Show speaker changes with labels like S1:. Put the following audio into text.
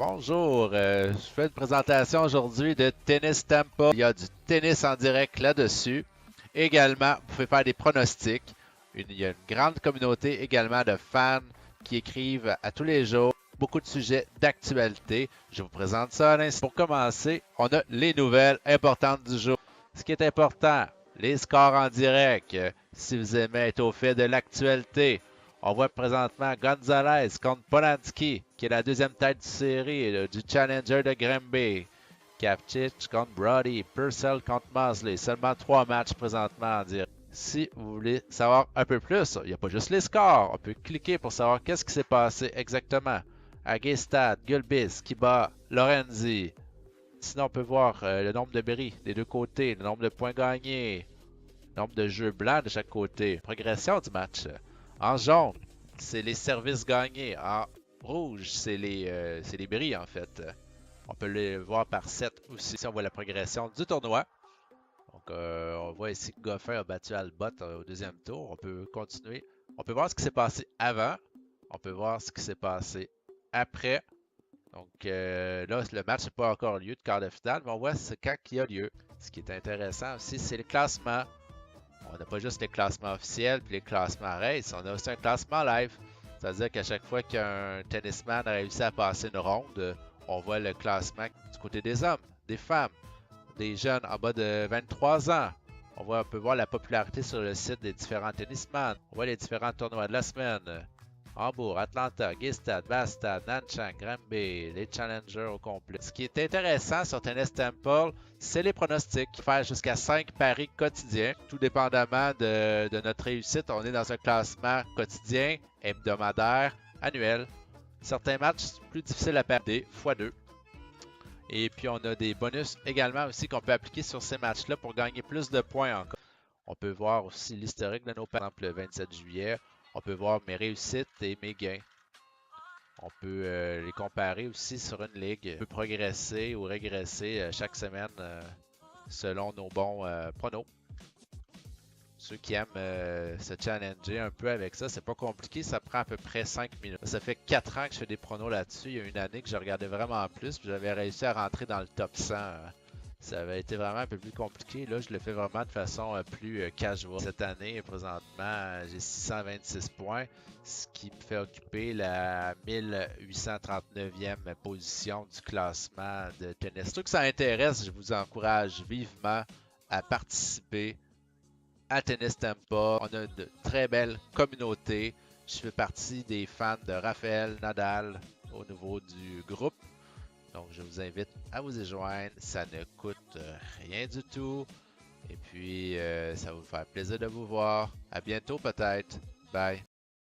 S1: Bonjour, je fais une présentation aujourd'hui de Tennis Tampa. Il y a du tennis en direct là-dessus. Également, vous pouvez faire des pronostics. Il y a une grande communauté également de fans qui écrivent à tous les jours beaucoup de sujets d'actualité. Je vous présente ça à l'instant. Pour commencer, on a les nouvelles importantes du jour. Ce qui est important, les scores en direct. Si vous aimez être au fait de l'actualité, on voit présentement Gonzalez contre Polanski, qui est la deuxième tête de série du Challenger de Granby. Kapchich contre Brody, Purcell contre Mosley. Seulement 3 matchs présentement en direct. Si vous voulez savoir un peu plus, il n'y a pas juste les scores. On peut cliquer pour savoir qu'est-ce qui s'est passé exactement. Agestad, Gulbis qui bat Lorenzi. Sinon, on peut voir le nombre de bris des deux côtés, le nombre de points gagnés, le nombre de jeux blancs de chaque côté, progression du match. En jaune, c'est les services gagnés. En rouge, c'est les bris en fait. On peut les voir par 7 aussi. Ici, on voit la progression du tournoi. Donc, on voit ici que Goffin a battu Albot au deuxième tour. On peut continuer. On peut voir ce qui s'est passé avant. On peut voir ce qui s'est passé après. Donc là, le match n'a pas encore lieu de quart de finale, mais on voit c'est quand il y a lieu. Ce qui est intéressant aussi, c'est le classement. On n'a pas juste les classements officiels puis les classements race, on a aussi un classement live. C'est-à-dire qu'à chaque fois qu'un tennisman a réussi à passer une ronde, on voit le classement du côté des hommes, des femmes, des jeunes en bas de 23 ans. On peut voir la popularité sur le site des différents tennisman. On voit les différents tournois de la semaine. Hambourg, Atlanta, Gstaad, Bastad, Nanchang, Granby, les challengers au complet. Ce qui est intéressant sur Tennis Temple, c'est les pronostics. Faire jusqu'à 5 paris quotidiens, tout dépendamment de notre réussite. On est dans un classement quotidien, hebdomadaire, annuel. Certains matchs plus difficiles à perdre, x2. Et puis on a des bonus également aussi qu'on peut appliquer sur ces matchs-là pour gagner plus de points encore. On peut voir aussi l'historique de nos, par exemple, le 27 juillet. On peut voir mes réussites et mes gains. On peut les comparer aussi sur une ligue. On peut progresser ou régresser chaque semaine selon nos bons pronos. Ceux qui aiment se challenger un peu avec ça, c'est pas compliqué, ça prend à peu près 5 minutes. Ça fait 4 ans que je fais des pronos là-dessus. Il y a une année que je regardais vraiment plus, puis j'avais réussi à rentrer dans le top 100. Ça avait été vraiment un peu plus compliqué. Là, je le fais vraiment de façon plus casual. Cette année, présentement, j'ai 626 points, ce qui me fait occuper la 1839e position du classement de tennis. Ceux que ça intéresse, je vous encourage vivement à participer à Tennis Tampa. On a une très belle communauté. Je fais partie des fans de Rafael Nadal au niveau du groupe. Donc, je vous invite à vous y joindre. Ça ne coûte rien du tout. Et puis, ça va vous faire plaisir de vous voir. À bientôt peut-être. Bye.